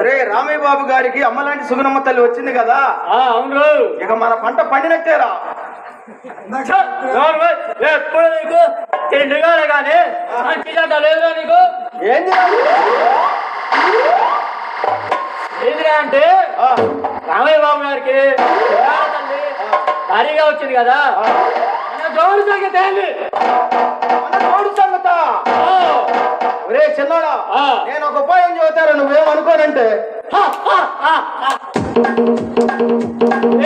రే రామయ్య బాబు గారికి అమ్మలాంటి సుగుణమ్మ తల్లి వచ్చింది కదా. అవును, ఇక మన పంట పండినట్టేరా. ఎప్పుడు నీకు తిండిగానే కానీ లేదా నీకు ఏంది ఏందిరా అంటే రామయ్య బాబు గారికి తల్లి భారీగా వచ్చింది కదా. జోడు సంగతి ఏంది? జోడు సంగత. ఒరే చిన్నాడా, నేను ఒక ఉపాయం చెబుతారా, నువ్వేమనుకోనంటే.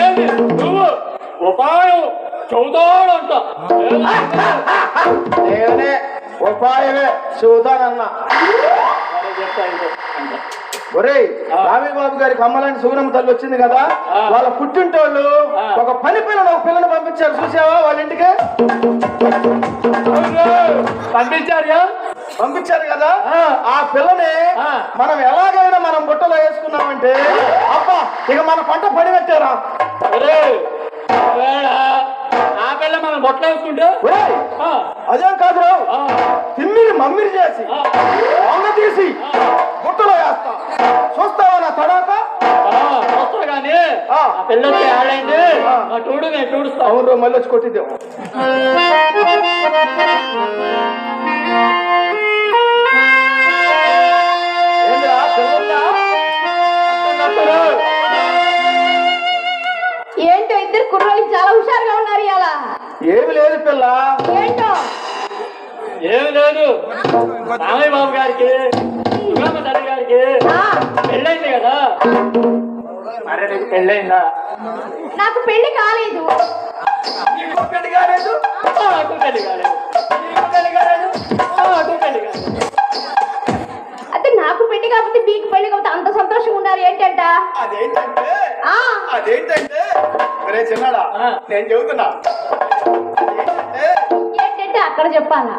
ఏంది నువ్వు ఉపాయం చదువుతాడు అంట? నేనే ఉపాయమే చెబుతానన్నా. ఒరే రామయ్య బాబు గారికి అమ్మలాంటి సుగుణమ్మ తల్లి వచ్చింది కదా, వాళ్ళ పుట్టింటోళ్ళు ఒక పని పిల్లని ఒక పిల్లని పంపించారు, చూసావా వాళ్ళ ఇంటికి? పంపించారు కదా. ఆ పిల్లని మనం ఎలాగైనా మనం బుట్టలో వేసుకున్నామంటే అబ్బా ఇక మన పంట పడి పెట్టారా. ఆ పిల్ల మనం బొట్టలు వేసుకుంటే అదేం కాదు రావు, తిమ్మిని మమ్మిని చేసి వంగ తీసి బుట్టలో వేస్తా, చూస్తావా నా తడాక? చూస్తా కానీ ఆ పిల్లకి ఆడైంది చూడు, నేను చూడుస్తా. అవును, మళ్ళీ వచ్చి కొట్టిద్దాం. ఏంటో ఇద్దరు కుర్రోళ్ళు చాలా హుషారుగా ఉన్నారు ఇలా. ఏమి లేదు పిల్ల. ఏంటో ఏమి లేదు, రామయ్య బాబు గారికి సుగుణమ్మ తల్లి గారికి పెళ్ళైంది కదా. మరి నీకు పెళ్ళైందా? నాకు పెళ్లి కాలేదు. పెళ్లి కాలేదు? నాకు పెళ్లి కాలేదు. పెళ్లి కాలేదు? నాకు పెళ్లి కాలేదు. అంటే నాకు పెళ్లి కాకపోతే మీకు పెళ్లి కాకపోతే అంత సంతోషంగా ఉన్నారు ఏంటంట? అదేంటంటే ఒరే చిన్నాడా, నేను చెబుతున్నా. ఏంటంటే అక్కడ చెప్పాలా?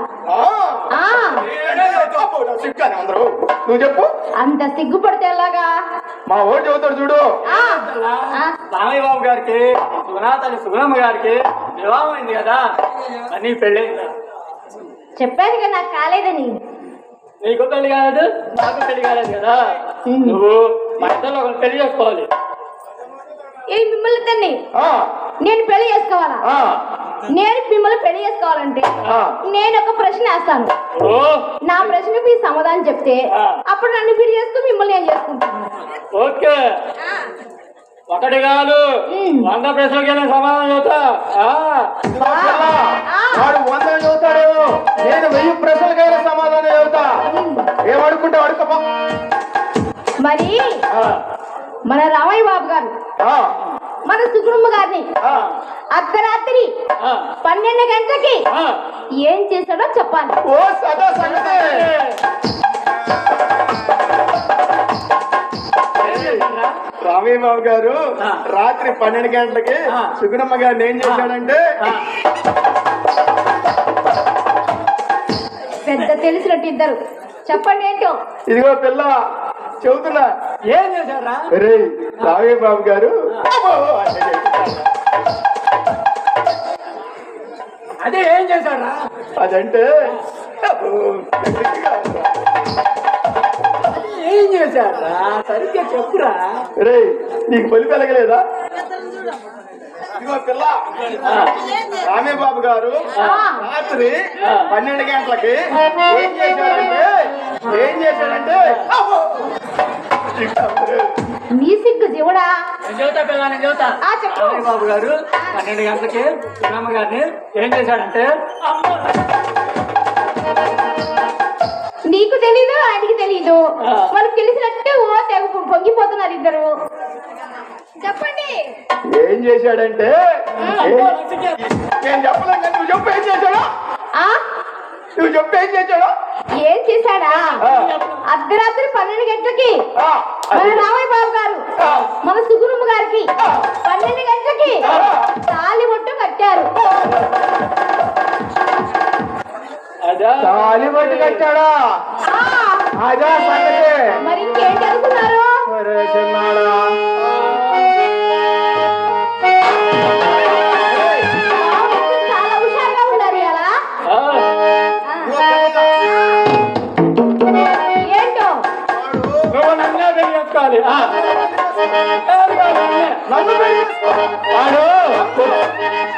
అందరూ నువ్వు చెప్పు. అంత సిగ్గుపడితే ఎలాగా? మా ఓటు చెబుతాడు చూడు. రామయ్య బాబు గారికి సుగుణమ్మ గారికి వివాహం అయింది కదా, నీ పెళ్ళైందా? చెప్పాను కదా నాకు కాలేదని. నీకు పెళ్లి కాలేదు, నాకు పెళ్లి కాలేదు కదా. నువ్వు మా ఇద్దరు ఒకరు పెళ్లి చేసుకోవాలి. ఏ మిమ్మల్ని తన్ని నేను పెళ్లి చేసుకోవాలా? నేను మిమ్మల్ని పెళ్లి చేసుకోవాలంటే నేను ఒక ప్రశ్న వేస్తాను. నా ప్రశ్నకు మీ సమాధానం చెప్తే అప్పుడు నన్ను పెళ్లి చేసుకుని మిమ్మల్ని నేను చేసుకుంటాను. ఓకే, ఒకటి కాదు 100 ప్రశ్నలకైనా సమాధానం చెబుతా. వాడు 100 చదువుతాడేమో, నేను 1000 ప్రశ్నలకైనా సమాధానం చెబుతా. ఏమడుకుంటే అడుకోపా. మరి మన రామయ్య బాబు గారు మన సుగుణమ్మ గారిని అర్ధరాత్రి 12 గంటలకి ఏం చేశాడో చెప్పాలి. ఓ సదా సంగతి. రామయ్య బాబు గారు రాత్రి 12 గంటలకి సుగుణమ్మ గారిని ఏం చేశాడంటే, పెద్ద తెలిసినట్టు ఇద్దరు చెప్పండి ఏంటో. ఇదిగో పిల్ల చెబుతున్నా. ఏం చేశారా? రే రామయ్య బాబు గారు అదే ఏం చేశారా? అదంటే ఏం చేశారా? సరిగ్గా చెప్పురా. రే నీకు పొలి పెరగలేదా? ఇదిగో పిల్ల, రామయ్య బాబు గారు రాత్రి 12 గంటలకి ఏం చేశాడంటే నీ సిగ్గు జీవుడా. నేను చెబుతా పిల్ల, నేను చెబుతా. రామయ్య బాబు గారు 12 గంటలకి సుగుణమ్మ గారిని ఏం చేశాడంటే, నీకు తెలీదు ఆయనకి తెలీదు, వాళ్ళకి తెలిసినట్టే ఓ తెగ పొంగిపోతున్నారు ఇద్దరు. చెప్పండి ఏం చేశాడంటే. నేను చెప్పలేదు, నువ్వు చెప్పు ఏం చేశాడా? నువ్వు చెప్పు ఏం చేశాడా? ఏం చేశాడా? అర్ధరాత్రి 12 గంటలకి మన రామయ్య బాబు గారు మన సుగుణమ్మ గారికి 12 గంటలకి తాళి బొట్టు కట్టారు. తాళి బొట్టు కట్టాడా? అదా సంగతి. మరి ఇంకేంటి అనుకున్నారు? చాలా హుషారుగా ఉన్నారు ఇలా. ఏంటో నువ్వు నన్నే చేసుకోవాలి. నన్ను పెళ్లి చేసుకో. వాడు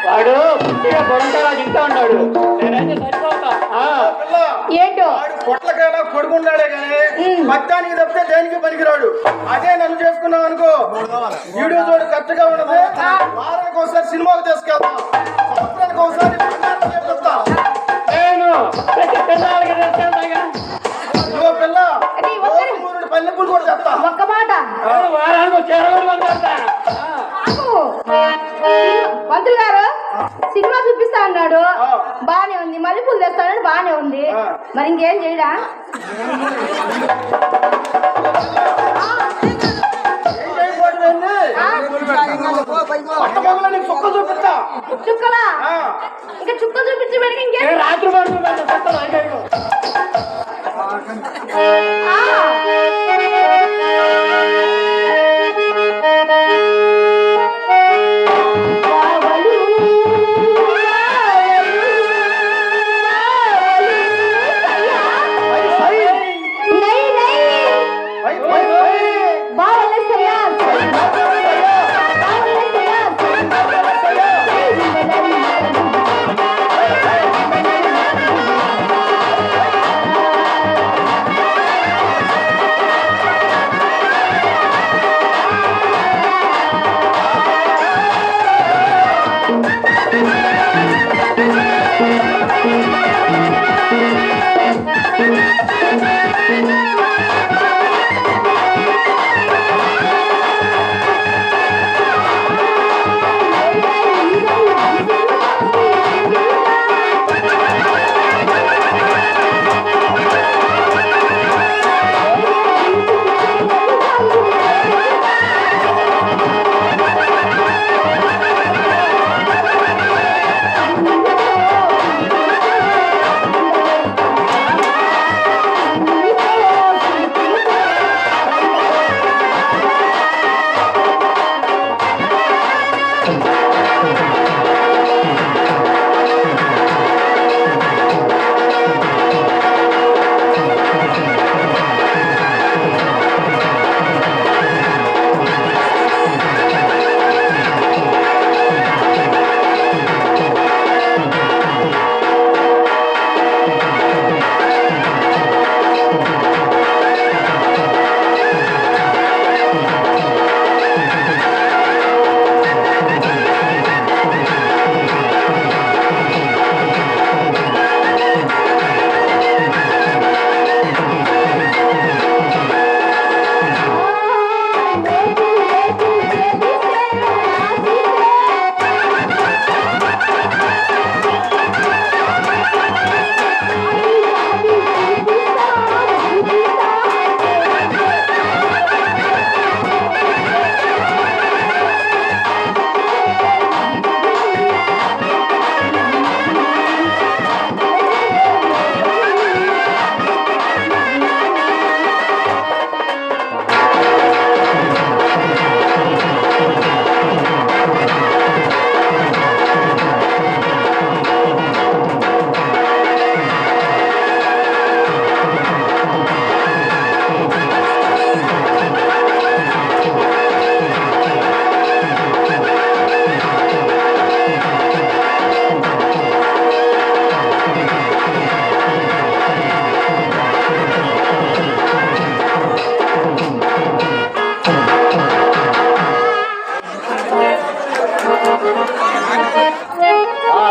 వాడు పుట్టిగా బొరంకాయలా తింటా ఉన్నాడు. నేనైతే సరిపోతా. పిల్ల, ఏంటో వాడు పొట్లకైనా కొడుకున్నాడే కానీ మత్తానికి తప్పితే దేనికి పనికిరాడు. అదే నన్ను చేసుకున్నావు అనుకో, వీడియో చూడు కరెక్ట్గా ఉండదు. వారానికి ఒకసారి సినిమాకు తీసుకెళ్తాం, సంవత్సరానికి ఒకసారి బంగారం చేపిస్తా. నేను ప్రతి పిల్లలకి తీసుకెళ్తాగా. ఇదిగో పిల్ల, అది ఒక్కరి- రోజు 3 పల్లెప్పులు కూడా చెప్తా. ఒక్క మాట వారానికి చెరగడు మాట్లాడతా. ఆగు. మంత్రులు గారు సినిమా చూపిస్తా అన్నాడు, బానే ఉంది. మల్లెపూలు తెస్తానని బానే ఉంది, మరి ఇంకేం చేయడా? ఏం చేయకపోవటమేంది? పట్టపగలు నీకు సుక్క చూపిస్తా. చుక్కలా ఆ, ఇంకా చుక్కలు చూపించి పెడికి ఇంకేం? నేను రాత్రి పడుకుంటాను. ఆ. వావలు, వావలు, సై, సై, నై నై సై, సై, సై. బావల సయ్యా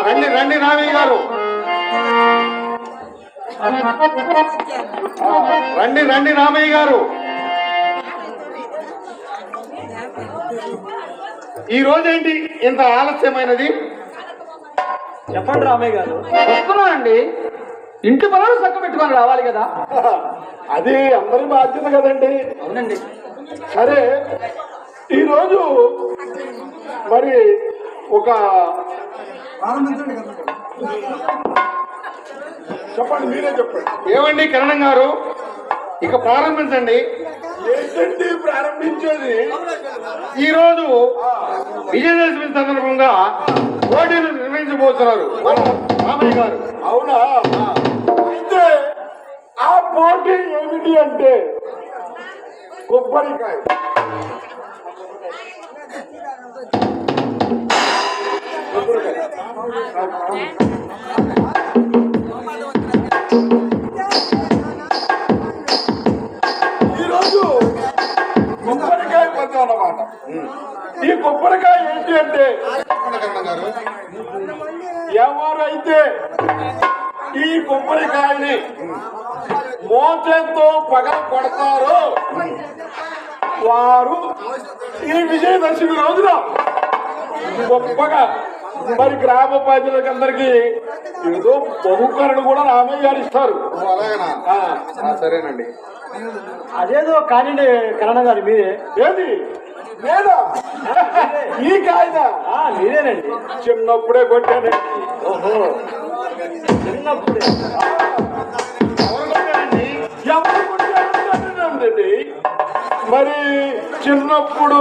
రండి రండి రామయ్య గారు, రండి రండి రామయ్య గారు. ఈ రోజేంటి ఇంత ఆలస్యమైనది? చెప్పండి రామయ్య గారు. వస్తున్నా అండి, ఇంటి పనులు చక్క పెట్టుకొని రావాలి కదా. అది అందరి బాధ్యత కదండి. అవునండి. సరే, ఈరోజు మరి ఒక చెప్పండి, మీరే చెప్పండి. ఏమండి కిరణం గారు, ఇక ప్రారంభించండి. ఏంటండి ప్రారంభించేది? ఈరోజు విజయదశమి సందర్భంగా పోటీలు నిర్వహించబోతున్నారు మన రామయ్య గారు. అవునా? అయితే ఆ పోటీ ఏమిటి అంటే కొబ్బరికాయ. ఈరోజు కొబ్బరికాయ పద్యం అన్నమాట. ఈ కొబ్బరికాయ ఏంటి అంటే ఎవరైతే ఈ కొబ్బరికాయని మోచంతో పగల కొడతారో వారు ఈ విజయదశమి రోజున గొప్పగా మరి గ్రామ ప్రజలకందరికీ ఏదో బహుకరణ కూడా రామయ్య గారు ఇస్తారు. సరేనండి. అదేదో కానీ కరణ గారు మీరే. ఏది లేదా ఈ కాయదా? మీరేనండి. చిన్నప్పుడే కొట్టానండి. ఓహో, చిన్నప్పుడే. ఎవరు కొట్టానండి? మరి చిన్నప్పుడు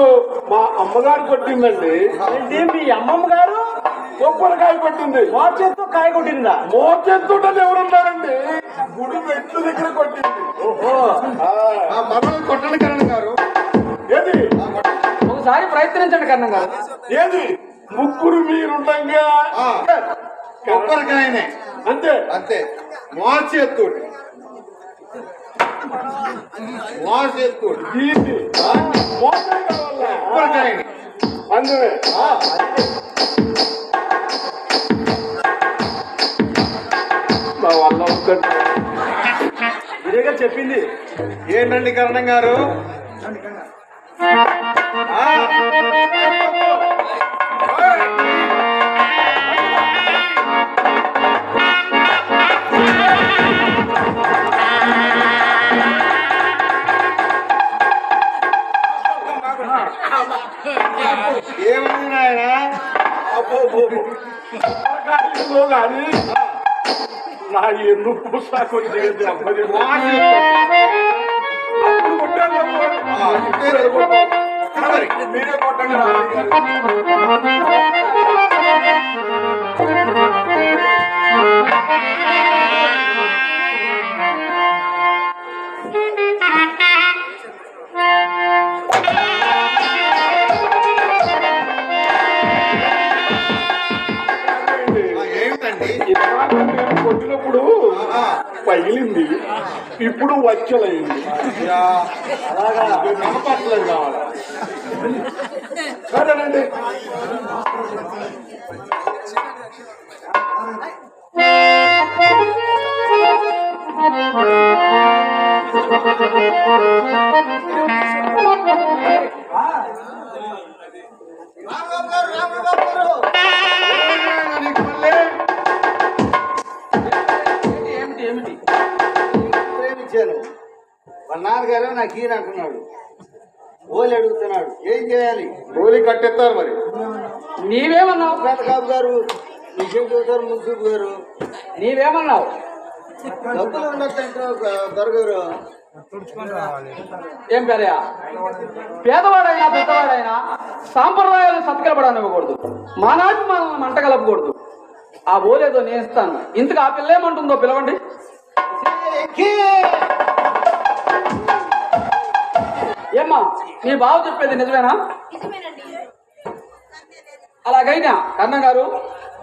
మా అమ్మగారు కొట్టిందండి. ఏంటి మీ అమ్మమ్మ గారు కొబ్బరికాయ కొట్టింది. మోచేత్తో కాయ కొట్టిందా? మోచెంతో ఎవరున్నారండి? గుడి మెట్లు దగ్గర కొట్టింది. ఓహో, మొదలు కొట్టండి కరణ్ గారు. ఏది ఒకసారి ప్రయత్నించండి కన్న గారు. ఏది ముగ్గురు మీరుండగా కొబ్బరికాయనే అంతే అంతే. మోచేత్తోటి దీన్ని మోసం కావాలా? కొబ్బరికాయని అందుకే మా వల్ల ఒకటి ఇదేగా చెప్పింది. ఏంటండి కరణం గారు? ఏమైంది నాయన? కానీ నా ఎందుకు పుస్తకం వచ్చింది అమ్మది. అప్పుడు కొట్టాను మీరే కొట్టండి. ఏమిటండి? నేను కొట్టినప్పుడు పగిలింది, ఇప్పుడు వచ్చలయింది. అలాగా నమ్మకట్లేదు కావాలి. సరేనండి. ఏమిటి ప్రేమించాను. వాళ్ళ నాన్నగారు నాకు ఈయన అంటున్నాడు. ఓలి అడుగుతున్నాడు. ఏం చేయాలి? ఓలి కట్టెత్తారు. మరి నీవేమన్నావు? కాపు గారు నిజం చెబుతారు. మున్సూపు గారు నీవేమన్నావు? డబ్బులు ఉండొద్దంటే దొరగారు. ఏం పేరయ్యా? పేదవాడైనా పెద్దవాడైనా సాంప్రదాయాలను సత్కరపడనివ్వకూడదు. మానాటి మనల్ని మంట కలపకూడదు. ఆ ఓలేదో నేను ఇస్తాను. ఇంతకు ఆ పిల్ల ఏమంటుందో పిలవండి. ఏమ్మా, మీ బావ చెప్పేది నిజమేనా? అలాగైనా కన్న గారు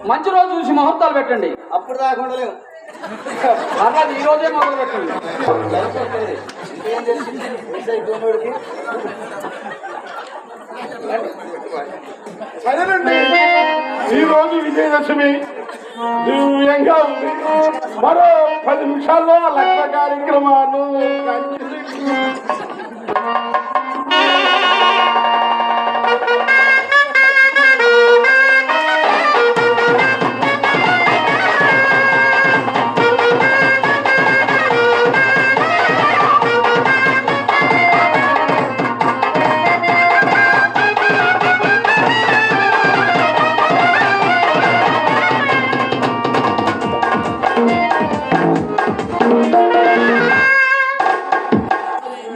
మంచి రోజు చూసి ముహూర్తాలు పెట్టండి. అప్పుడు దాకా ఉండలేము. అన్నది ఈ రోజే మొదలు పెట్టండి. ఏం తెలిసింది? అయిపోయినోడికి సరేనండి. ఈ రోజు విజయదశమి దివ్యంగా ఉంది. మరో 10 నిమిషాల్లో లగ్న కార్యక్రమాలు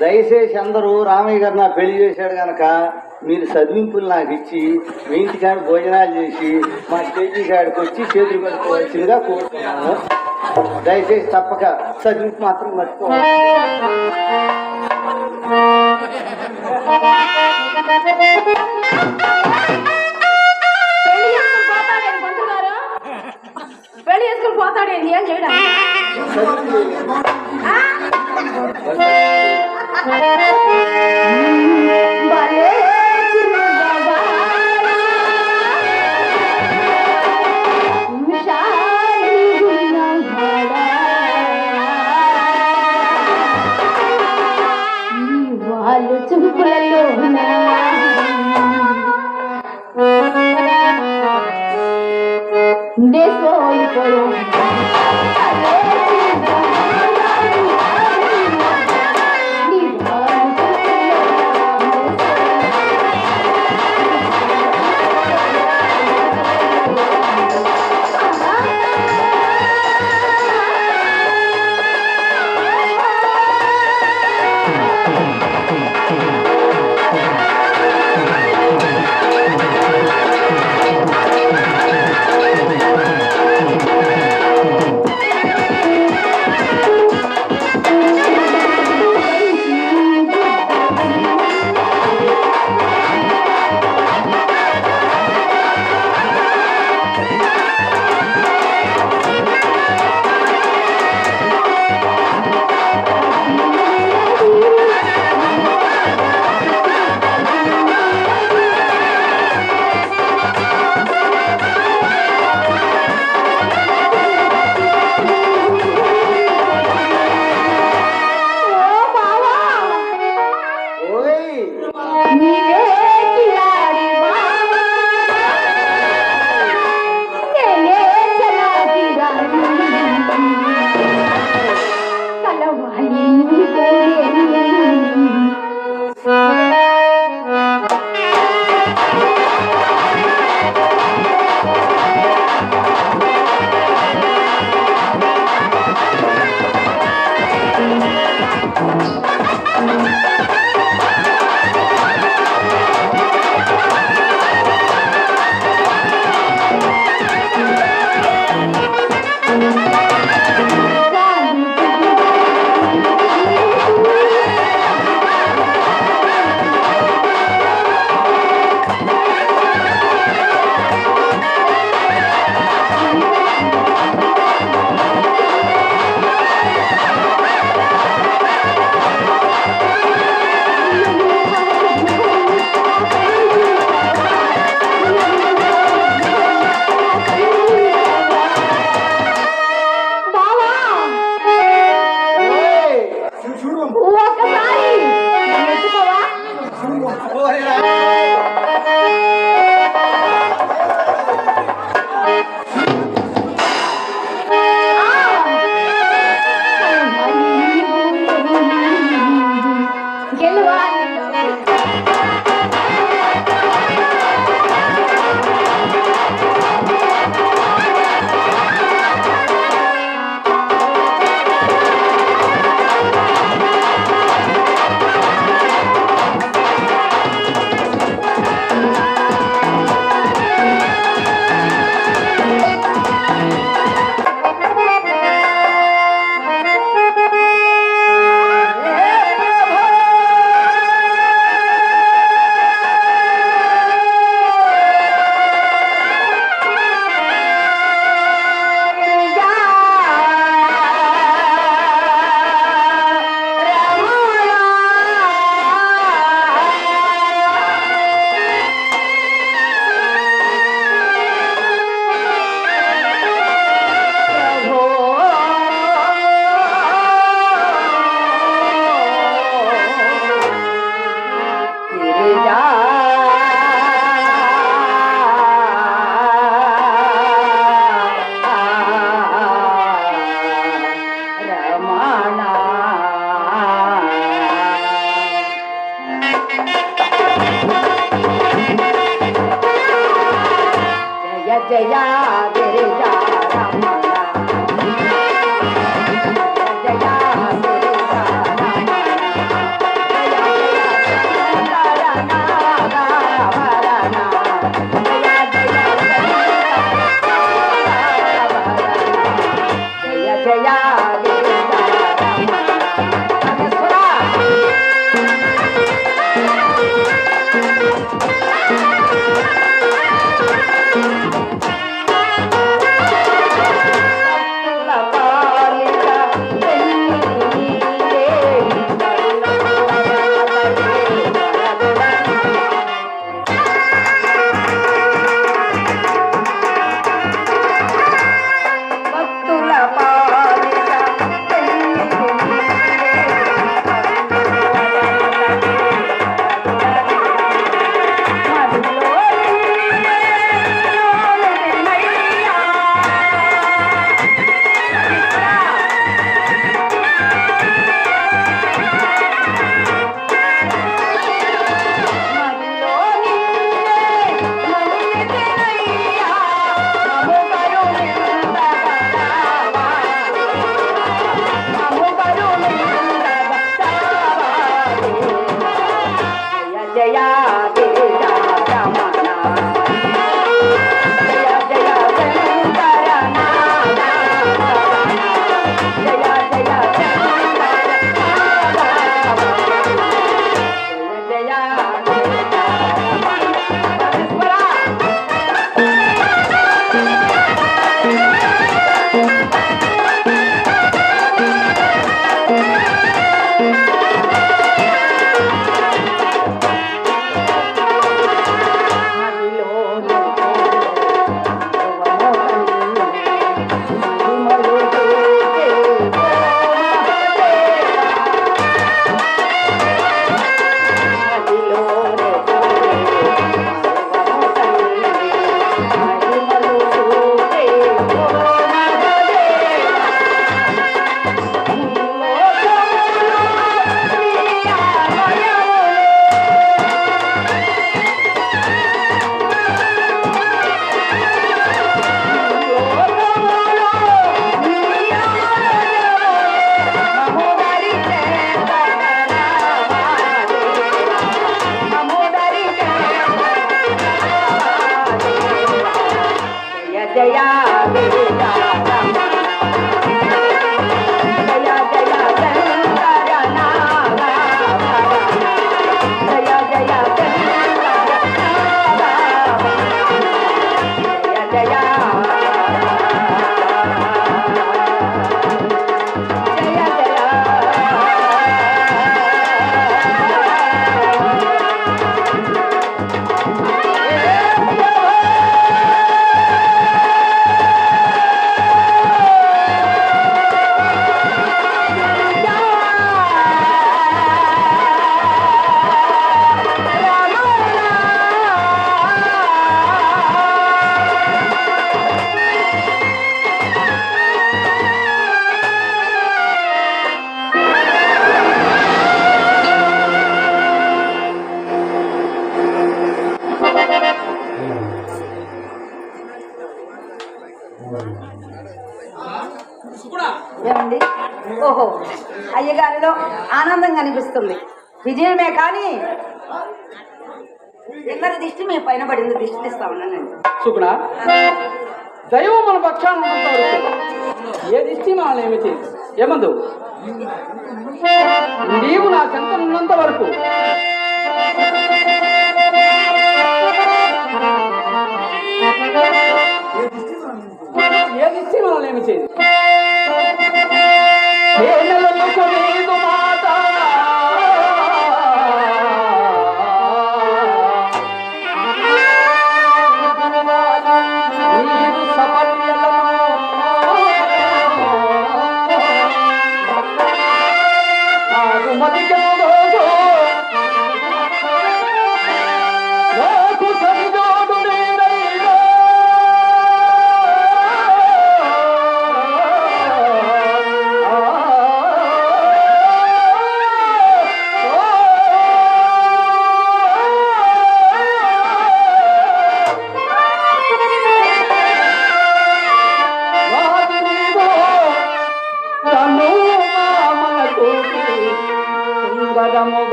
దయచేసి అందరూ రామయ్య గారు నా పెళ్లి చేశాడు కనుక మీరు చదివింపులు నాకు ఇచ్చి మీ ఇంటికాడ భోజనాలు చేసి మా స్టేజీ కాడికి వచ్చి చేతులు కట్టుకోవాల్సిందిగా కోరుతున్నాను. దయచేసి తప్పక చదివింపు మాత్రం మర్చిపోవాలి. పెళ్లి చేసుకుని పోతాడేంది ఏం చేయడానికి వాళ్ళు చూపులలో దేశోయిపోయో జయ ఏమండి? ఓహో, అయ్యగారిలో ఆనందం కనిపిస్తుంది. విజయమే కానీ అందరి దిష్టి మీ పైన పడింది. దిష్టి తీస్తా ఉన్నానండి. సుగుణ, దైవం మన పక్షాన ఉన్నంత వరకు ఏ దిష్టి మనల్ని ఏమి చేయదు. ఏమందు, నీవు నా చెంత ఉన్నంత వరకు ఏ దిష్టి మనల్ని ఏమి చేయదు. మాట నీరు సపర్యలను మదిగ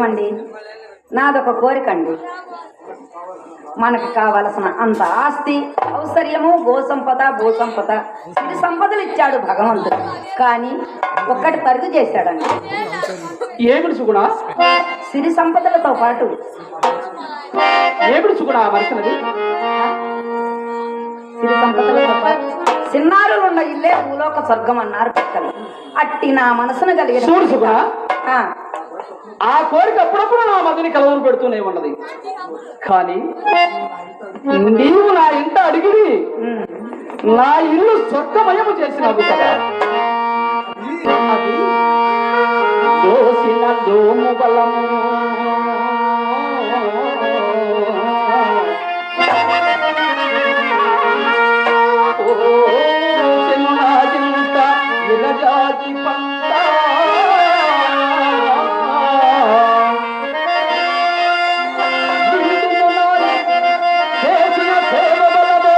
ఏమండి, నాదొక కోరిక అండి. మనకు కావలసిన అంత ఆస్తి, ఔశ్వర్యము, గోసంపద, భూసంపద, సిరి సంపదలు ఇచ్చాడు భగవంతుడు. కానీ ఒక్కటి తరుగు చేశాడండి. ఏమిటి సుగుణ? సిరి సంపదలతో పాటు ఏమిటి సుగుణ మరిచినది? సిరి సంపదలతో పాటు చిన్నారులున్న ఇల్లే భూలోక స్వర్గం అన్నారు పెద్దలు. అట్టి నా మనసును కలిగిన చూడు సుగుణ, ఆ, ఆ కోరిక అప్పుడప్పుడు నా మదిని కలవరు పెడుతూనే ఉన్నది. కానీ నీవు నా ఇంట అడిగి నా ఇల్లు స్వర్గమయము చేసినావు కదా, అది దోసిన దోము బలము విరజాతి పంట చేసిన సేవ బలము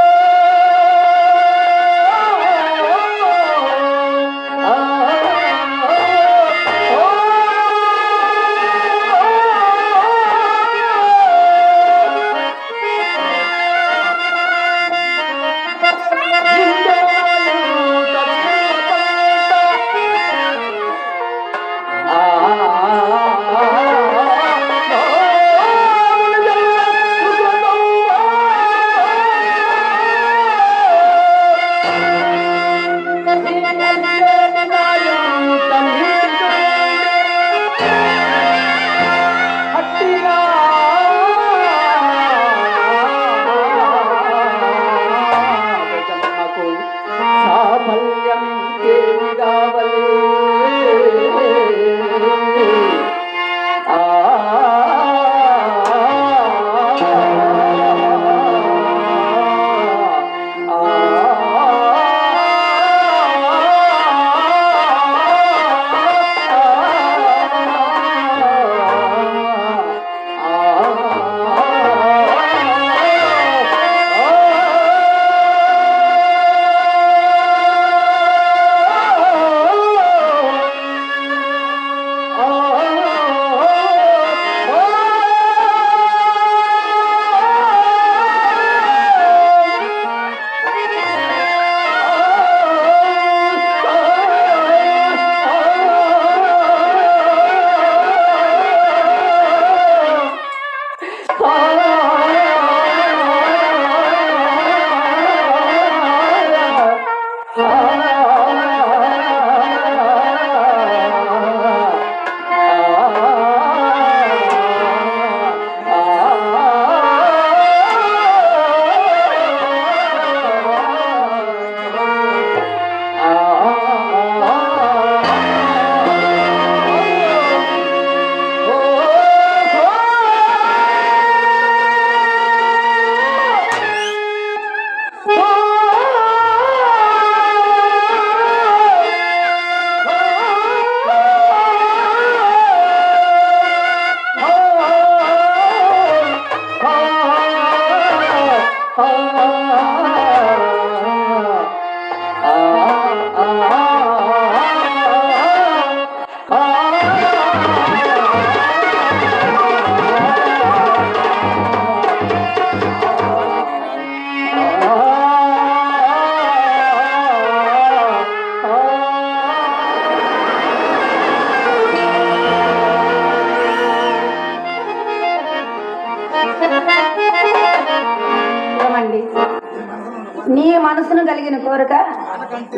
నీ మనసును కలిగిన కోరిక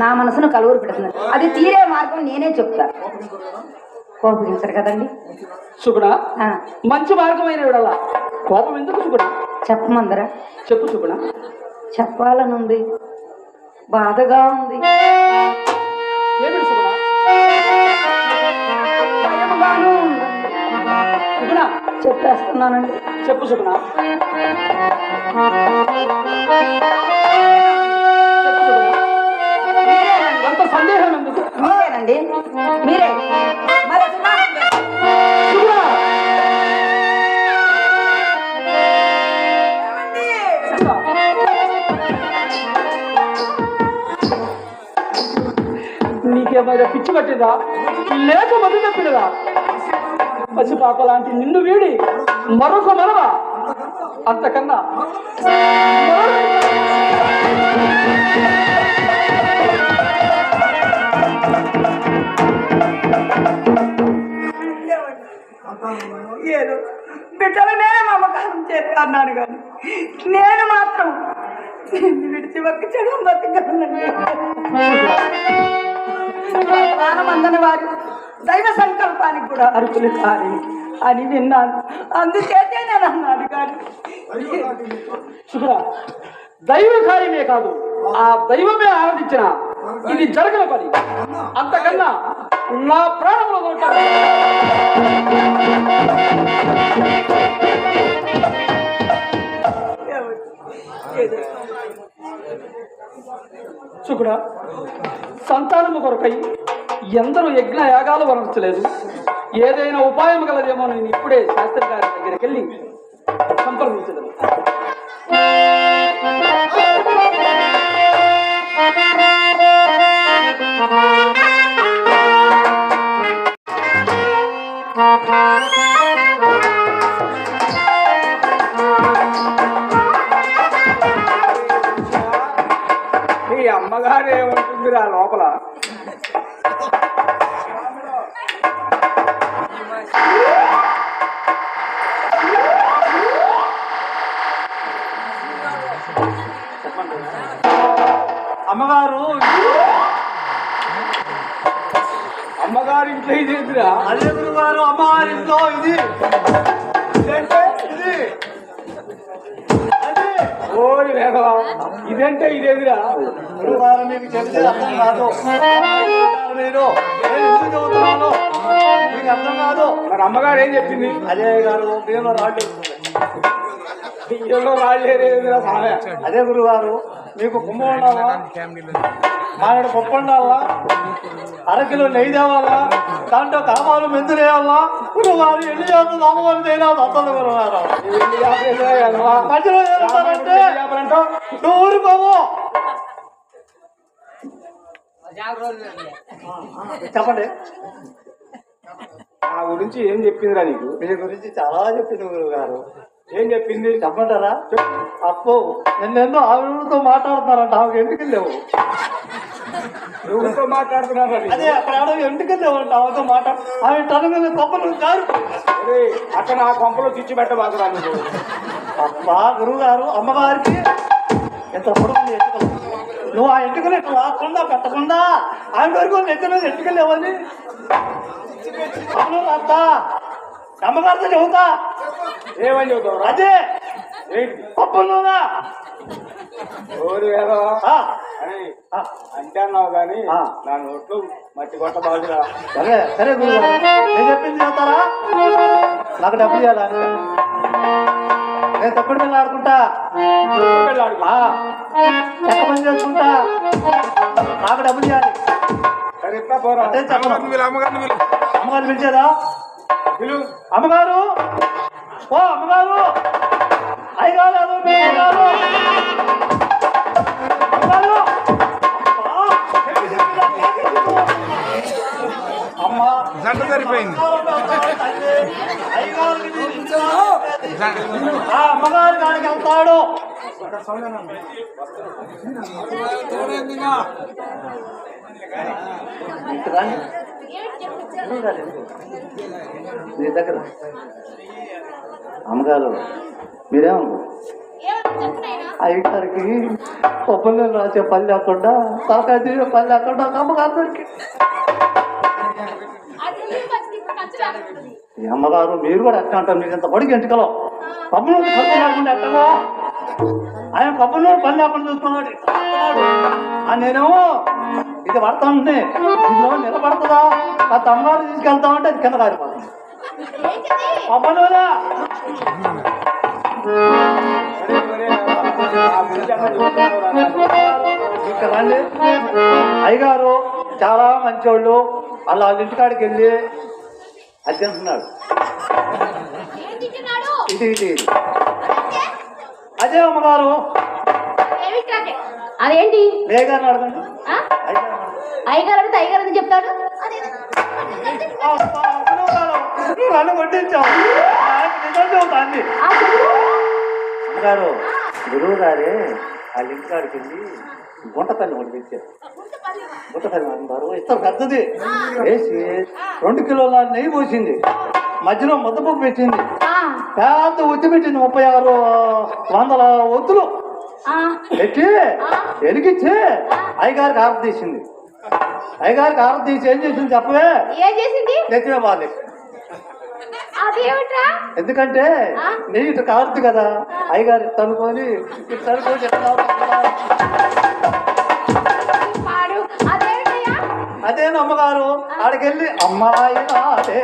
నా మనసును కలువరు పెడుతుంది. అది తీరే మార్గం నేనే చెప్తా. కోపగించరు కదండి సుగుణ. మంచి మార్గమైన విడల కోపం ఎందుకు సుగుణ? చెప్పమందరా? చెప్పు సుగుణ. చెప్పాలనుంది, బాధగా ఉంది, ఏమిటి సుగుణ? భయముగాను ఉంది. సుగుణ చెప్పేస్తున్నానండి. చెప్పు సుగుణ. అంత సందేహం ఎందుకు? మీరేనండి, మీరే. మరి సుగుణ నీకేమైనా పిచ్చి పట్టిందా లేక మధు తప్పినదా? పసిపాప లాంటి నిన్ను వీడి మరొక మరవ అంతకన్నా ఏదో బిడ్డలనే మమకారం చేస్తాను కానీ నేను మాత్రం విడిచి ఒక్క చెడు ప్రాణం అందని వారు దైవ సంకల్పానికి కూడా అర్హులు కాని అని విన్నాను. అందుచేతే నేను అన్నాను కానీ శుభ్ర దైవ కార్యమే కాదు, ఆ దైవమే ఆరాధించిన ఇది జరగని పని. అంతకన్నా నా ప్రాణంలో ఉంటాను. శుక్ర సంతానము కొరకై ఎందరూ యజ్ఞ యాగాలు వరించలేదు. ఏదైనా ఉపాయం కలదేమో నేను ఇప్పుడే శాస్త్రి గారి దగ్గరికి వెళ్ళి సంప్రదించలేదు. నీ అమ్మగారు ఏమంటుందిరా లోపల? అమ్మగారు అమ్మగారి ఇంట్లో ఇదేంటిరా? అదే గురుగారు అమ్మగారి ఇంట్లో ఇది ఇదంటే ఇది అది ఓరి వేదవా, ఇదంటే ఇదేదిరా? గురుగారు మీకు చెప్తే అర్థం కాదు. మీరు నేను ఎందుకు చదువుతున్నాను మీకు అర్థం కాదు. మరి అమ్మగారు ఏం చెప్పింది? అదే గారు బియ్యంలో రాళ్ళు బియ్యంలో రాళ్ళేరేదిరా సామె? అదే గురుగారు మీకు కుంభ ఉండాలా, మామిడి పప్పు ఉండాలా, అరకిలో నెయ్యి తేవాలా, దాంట్లో కామాలు మెంతులు వేయాలా. గురుగారు ఎన్ని చేస్తుంది అమ్మగారు తేనా వస్తుంది గురుగారు. మధ్యలో ఏమంటారంటే నువ్వు ఊరుకోవు. చెప్పండి. నా గురించి ఏం చెప్పిందిరా నీకు? మీ గురించి చాలా చెప్పింది గురుగారు. ఏం చెప్పింది చెప్పంటారా? అప్పు నిన్నెన్నో ఆవిడతో మాట్లాడుతున్నారంట. ఆమెకు ఎంటికి లేవు. ఎవరితో మాట్లాడుతున్నారా? అదే అక్కడ ఆడ ఎంటికి లేవంట. ఆమెతో మాట్లాడు ఆమె తన మీద కొప్పలు కారు. అక్కడ నా కొంపలో చిచ్చి పెట్టబాకురా నువ్వు. అబ్బా గురువుగారు అమ్మగారికి ఎంత పొడుగు ఎంటుకలు. నువ్వు ఆ ఎంటుకలు ఇట్లా రాకుండా పెట్టకుండా ఆమె వరకు నెత్తి మీద ఎంటుకలు లేవని అవును రాస్తా అమ్మగారితో చెబుతా. ఏమని చెబుతావు? అదే పప్పులోనా ఓరి వేదవా అంటే అన్నావు కానీ నా నోట్లు మట్టి కొట్ట బాగురా. సరే సరే గురుగారు నేను చెప్పింది చెప్తారా? నాకు డబ్బులు ఇవ్వాలా? నేను తప్పుడు పిల్లలు ఆడుకుంటా, చెక్క పని చేసుకుంటా, నాకు డబ్బులు ఇవ్వాలి. సరే ఎట్లా పోరా? అంటే చెప్పను. అమ్మగారు పిలిచేదా? అమ్మగారు ఓ అమ్మగారు అయ్యగారు అమ్మగారు అమ్మా గంట సరిపోయింది. అమ్మగారు కాడికి వెళ్తాడు. మీ దగ్గర అమ్మగారు మీరేమనుకో అయ్యగారికి ఒప్పందం రాసే పని లేకుండా తలకాయ తీసే పని లేకుండా అమ్మగారు దొరికి. ఈ అమ్మగారు మీరు కూడా ఎట్లా అంటారు? మీరు ఇంత పొడికి ఎంటుకలో పబ్బులు పని లేకుండా ఎట్టగో ఆయన పబ్బులు పని లేకుండా చూస్తున్నాడు. నేనేమో ఇది పడతానంటే ఇందులో నిలబడుతుందా? ఆ తమ్మగారు తీసుకెళ్తామంటే అది కింద కారిపోతుంది. పబ్బులోనా ఇక్కడ రండి. అయ్యగారు చాలా మంచోళ్ళు. అలా వాళ్ళ ఇంటికాడికి వెళ్ళి అది తింటున్నాడు. ఇది ఇది ఇది అదే అమ్మగారు దైవికాకే అదేంటి మేఘాన్ని అడగండి. ఆ? అయ్యగారు అడిగితే అయ్యగారు ఎందుకు చెప్తాడు నన్ను కొట్టించావు నిజం చెబుతాంది ఆ, చెప్పు. గారు గురువు గారే వాళ్ళ ఇంటికాడికి వెళ్ళి గుంటపల్లి ఒకటి తెచ్చారు. గుంటపల్లి అంటారు ఇస్తారు పెద్దది వేసి 2 కిలోల నెయ్యి పోసింది, మధ్యలో ముద్దపప్పు పెట్టింది, ఆ, పెద్ద ఒత్తి పెట్టింది 3600 ఒత్తులు ఆ, పెట్టి వెలిగించి అయ్యగారికి ఆరతి తీసింది. అయ్యగారికి ఆరతి తీసి ఏం చేసింది చెప్పవే? ఏం చేసింది నెత్తిమే బాధ. అదేమిట్రా ఎందుకంటే నెయ్యి ఇటు కారుద్ది కదా, అయ్యగారు తనుకొని పాడు అదేమిటయ్యా అదే అమ్మగారు ఆడికెళ్ళి అమ్మాయి రాదే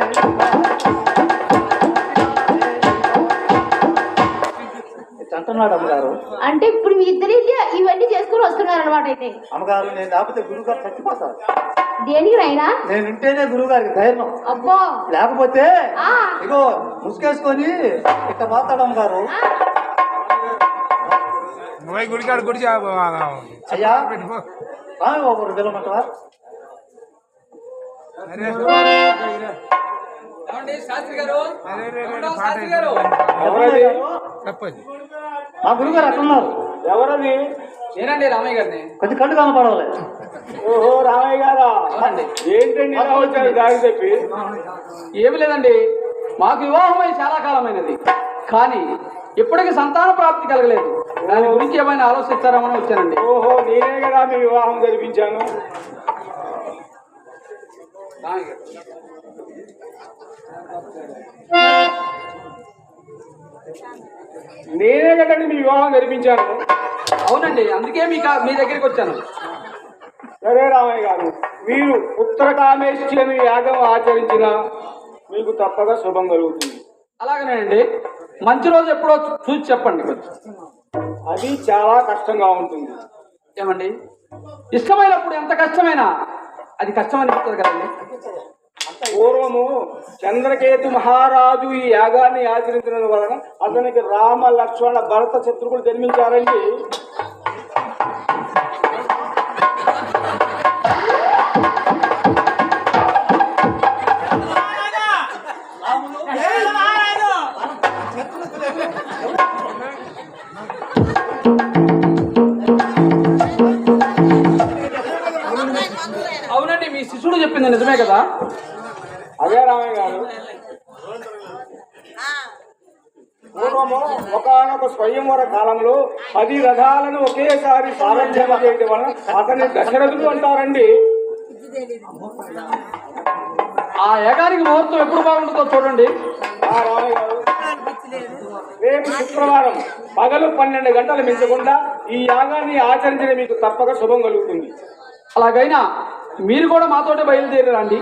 అంటున్నాడు అమ్మగారు. అంటే ఇప్పుడు మీ ఇద్దరి ఇవన్నీ చేసుకుని వస్తున్నారు అనమాట అయితే. అమ్మగారు నేను లేకపోతే గురువుగారు చచ్చిపోతారు. దేనికి రాయినా నేను ఉంటేనే గురువు గారికి ధైర్యం, అబ్బో లేకపోతే ఆ. ఇగో ముసుకేసుకొని ఇట్లా మాట్లాడు అమ్మగారు. గుడికాడు గుడి అయ్యా ఆమె ఒకరు పిలవమంటావా? మా గురువు గారు అట్లున్నారు. ఎవరది? నేనండి రామయ్య గారిని. కొద్ది కళ్ళు కనపడవాలి. ఓహో రామయ్య గారా, ఏంటండి ఇలా వచ్చారు దారి చెప్పి? ఏమి లేదండి, మాకు వివాహమై చాలా కాలమైనది, కానీ ఇప్పటికీ సంతాన ప్రాప్తి కలగలేదు. దాని గురించి ఏమైనా ఆలోచిస్తారామని వచ్చానండి. ఓహో నేనే కదా మీ వివాహం జరిపించాను. నేనే కదండి మీ వివాహం జరిపించాను. అవునండి, అందుకే మీ దగ్గరికి వచ్చాను. సరే రామయ్య గారు, మీరు ఉత్తరకామేశ్వరి యాగం ఆచరించిన మీకు తప్పగా శుభం కలుగుతుంది. అలాగేనండి, మంచి రోజు ఎప్పుడో చూసి చెప్పండి కొంచెం. అది చాలా కష్టంగా ఉంటుంది. ఏమండి, ఇష్టమైనప్పుడు ఎంత కష్టమైనా అది కష్టం అనిపిస్తుంది కదండి. పూర్వము చంద్రకేతు మహారాజు ఈ యాగాన్ని ఆచరించడం వలన అతనికి రామ లక్ష్మణ భరత శత్రుఘ్నులు జన్మించారండి. అవునండి, మీ శిష్యుడు చెప్పింది నిజమే కదా. అదే రామయ్య గారు, పూర్వము ఒకనొక స్వయంవర కాలంలో 10 రథాలను ఒకేసారి సారథ్యం చేయడం వలన అతన్ని దశరథుడు అంటారండి. ఆ ఏకానికి ముహూర్తం ఎప్పుడు బాగుంటుందో చూడండి. రామయ్య గారు, రేపు శుక్రవారం పగలు 12 గంటలు మించకుండా ఈ యాగాన్ని ఆచరించిన మీకు తప్పక శుభం కలుగుతుంది. అలాగైనా మీరు కూడా మాతోటే బయలుదేరారండి.